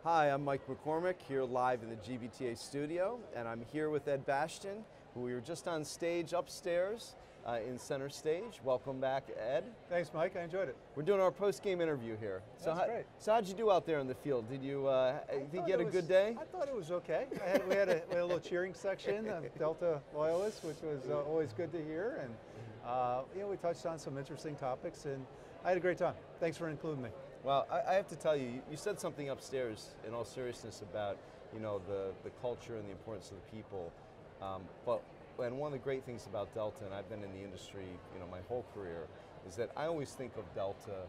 Hi, I'm Mike McCormick, here live in the GBTA studio, and I'm here with Ed Bastian, who we were just on stage upstairs in center stage. Welcome back, Ed. Thanks, Mike. I enjoyed it. We're doing our post-game interview here. That's great. So how'd you do out there in the field? Did you think you had a good day? I thought it was okay. We had a little cheering section of Delta loyalists, which was always good to hear, and we touched on some interesting topics, and I had a great time. Thanks for including me. Well, I have to tell you, you said something upstairs in all seriousness about the culture and the importance of the people. And one of the great things about Delta, and I've been in the industry my whole career, is that I always think of Delta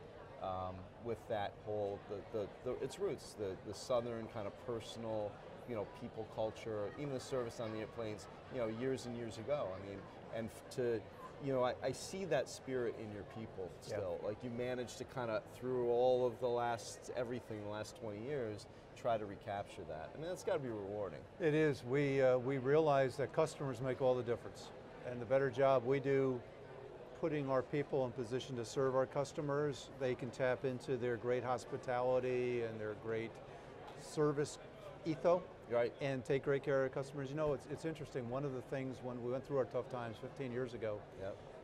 with that whole its roots, the southern kind of personal people culture, even the service on the airplanes years and years ago. I mean, and to I see that spirit in your people still. Yeah. Like you managed to kind of, through all of the last 20 years, try to recapture that. I mean, that's got to be rewarding. It is. We realize that customers make all the difference. And the better job we do putting our people in position to serve our customers, they can tap into their great hospitality and their great service ethos. Right. And take great care of customers. It's interesting, one of the things when we went through our tough times 15 years ago,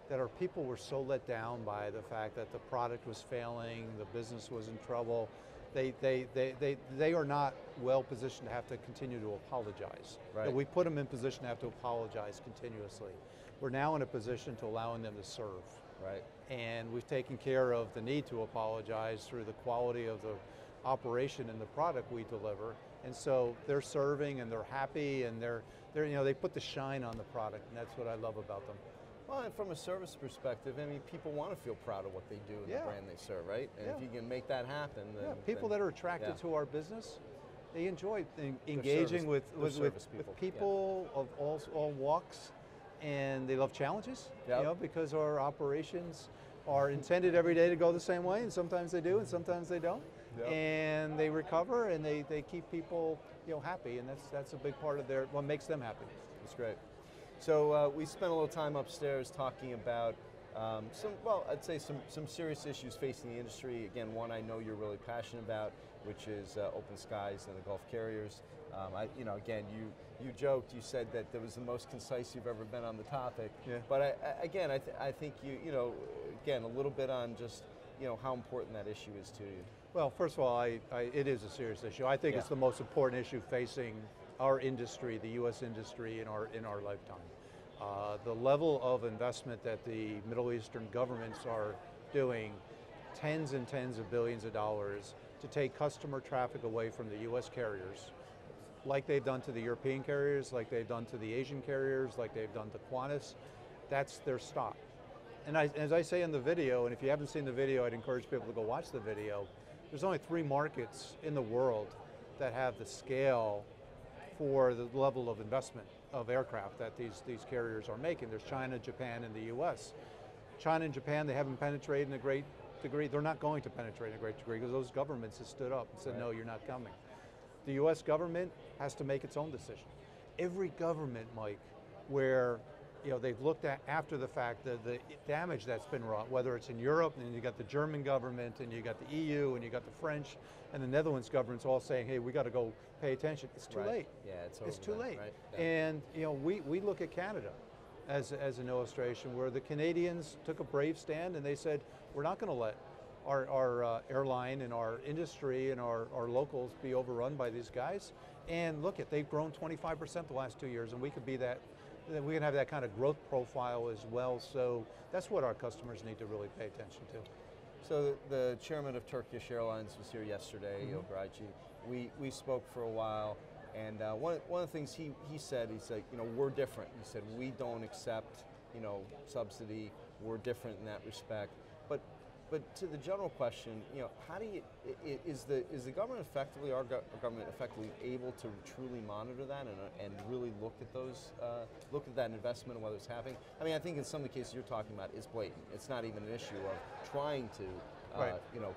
that our people were so let down by the fact that the product was failing, the business was in trouble, they are not well positioned to have to continue to apologize. Right. We put them in position to have to apologize continuously. We're now in a position to allowing them to serve. Right. And we've taken care of the need to apologize through the quality of the operation and the product we deliver. And so they're serving and they're happy and they put the shine on the product, and that's what I love about them. Well, and from a service perspective, I mean, people want to feel proud of what they do and the brand they serve, right? And if you can make that happen, then people that are attracted to our business, they enjoy engaging with people of all walks, and they love challenges. Because our operations are intended every day to go the same way, and sometimes they do and sometimes they don't. And they recover and they keep people happy, and that's a big part of what makes them happy. That's great. So we spent a little time upstairs talking about I'd say some serious issues facing the industry. Again, one I know you're really passionate about, which is open skies and the Gulf carriers. Again, you joked, you said that that was the most concise you've ever been on the topic. Yeah. But I think again, a little bit on just how important that issue is to you. Well, first of all, it is a serious issue. I think it's the most important issue facing our industry, the U.S. industry, in our lifetime. The level of investment that the Middle Eastern governments are doing, tens and tens of billions of dollars to take customer traffic away from the U.S. carriers, like they've done to the European carriers, like they've done to the Asian carriers, like they've done to Qantas. That's their stop. And as I say in the video, and if you haven't seen the video, I'd encourage people to go watch the video. There's only 3 markets in the world that have the scale for the level of investment of aircraft that these carriers are making. There's China, Japan, and the US. China and Japan, they haven't penetrated in a great degree. They're not going to penetrate in a great degree because those governments have stood up and said, no, you're not coming. The US government has to make its own decision. Every government, Mike, where they've looked at after the fact the damage that's been wrought, whether it's in Europe, and you got the German government, and you got the EU, and you got the French, and the Netherlands government's all saying, hey, we got to go pay attention. It's too late. Yeah, it's too late. Right? Yeah. And we look at Canada as an illustration where the Canadians took a brave stand and they said, we're not going to let our airline and our industry and our locals be overrun by these guys. And look, they've grown 25% the last 2 years, and we could be that. We can have that kind of growth profile as well. So that's what our customers need to really pay attention to. So the chairman of Turkish Airlines was here yesterday, Ilgaraci. We spoke for a while, and one of the things he said, we're different. He said, we don't accept subsidy. We're different in that respect. But to the general question, how do you, is the government effectively, our government effectively able to truly monitor that and really look at that investment and whether it's happening? I mean, I think in some of the cases you're talking about is blatant. It's not even an issue of trying to,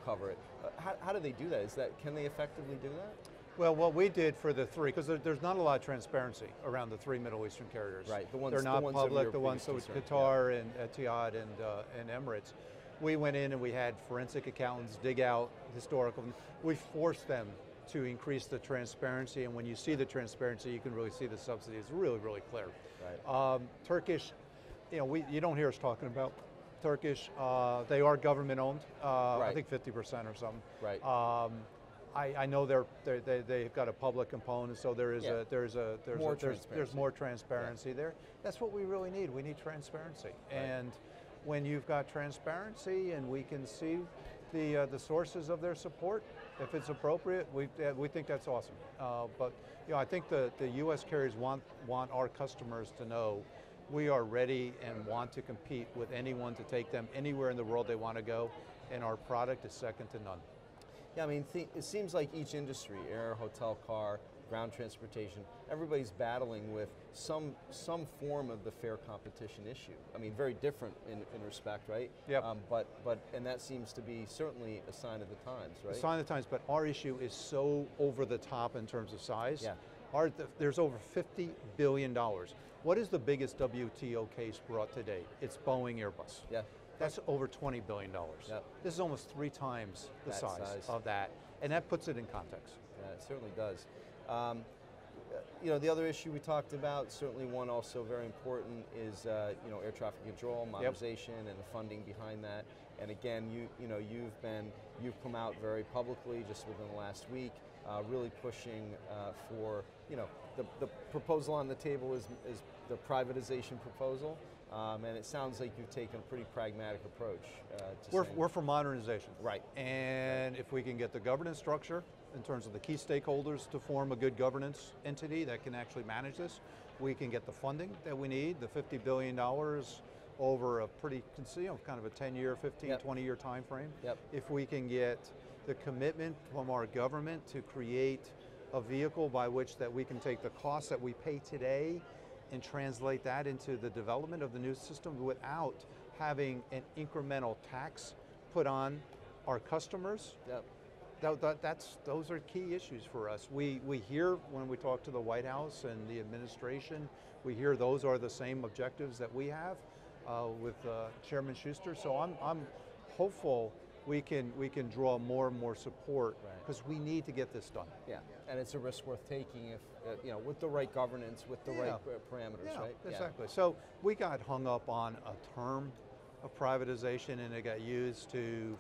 cover it. How do they do that? Can they effectively do that? Well, what we did for the 3, because there's not a lot of transparency around the 3 Middle Eastern carriers. Right, they're not public. The ones with Qatar and Etihad and Emirates. We went in and we had forensic accountants dig out historical. We forced them to increase the transparency, and when you see the transparency, you can really see the subsidy. It's really, really clear. Right. Turkish, you don't hear us talking about Turkish. They are government owned. Right. I think 50% or something. Right. I know they've got a public component, so there's more transparency there. That's what we really need. We need transparency, and when you've got transparency and we can see the sources of their support, if it's appropriate, we think that's awesome. But I think the U.S. carriers want our customers to know we are ready and want to compete with anyone to take them anywhere in the world they want to go, and our product is second to none. Yeah, I mean, it seems like each industry, air, hotel, car, ground transportation, everybody's battling with some form of the fair competition issue. I mean, very different in respect, right? Yep. And that seems to be certainly a sign of the times, right? A sign of the times, but our issue is so over the top in terms of size. Yeah. There's over $50 billion. What is the biggest WTO case brought to date? It's Boeing Airbus. Yeah. That's over $20 billion. Yep. This is almost 3 times the size of that, and that puts it in context. Yeah, it certainly does. The other issue we talked about, certainly one also very important, is air traffic control, modernization, and the funding behind that. And again, you've come out very publicly just within the last week, really pushing for the proposal on the table is the privatization proposal. And it sounds like you've taken a pretty pragmatic approach. We're for modernization. Right. And if we can get the governance structure in terms of the key stakeholders to form a good governance entity that can actually manage this, we can get the funding that we need, the $50 billion over a pretty, kind of a 10-year, 15, 20-year time frame. Yep. If we can get the commitment from our government to create a vehicle by which that we can take the costs that we pay today and translate that into the development of the new system without having an incremental tax put on our customers. Yep. Those are key issues for us. We hear when we talk to the White House and the administration, we hear those are the same objectives that we have with Chairman Schuster. So I'm hopeful we can draw more and more support because we need to get this done. Yeah, and it's a risk worth taking if with the right governance, with the right parameters, right? Exactly. So we got hung up on a term of privatization, and it got used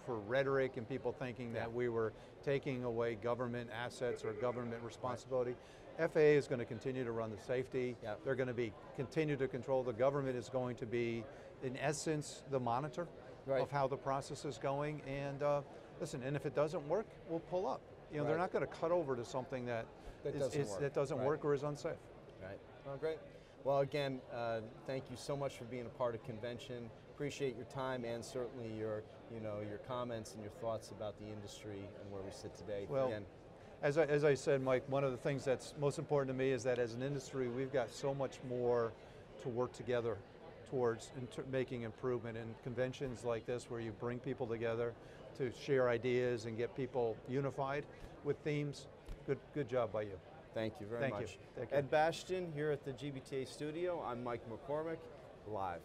for rhetoric and people thinking that we were taking away government assets or government responsibility. FAA is going to continue to run the safety. They're going to continue to control. The government is going to be, in essence, the monitor of how the process is going. And listen, and if it doesn't work, we'll pull up. They're not going to cut over to something that doesn't work or is unsafe. Right. Well, great. Well, again, thank you so much for being a part of convention. Appreciate your time and certainly your comments and your thoughts about the industry and where we sit today. Well, again, as I said, Mike, one of the things that's most important to me is that as an industry, we've got so much more to work together towards making improvement. And conventions like this, where you bring people together to share ideas and get people unified with themes, good job by you. Thank you very much. Thank you. Ed Bastian here at the GBTA studio. I'm Mike McCormick, live.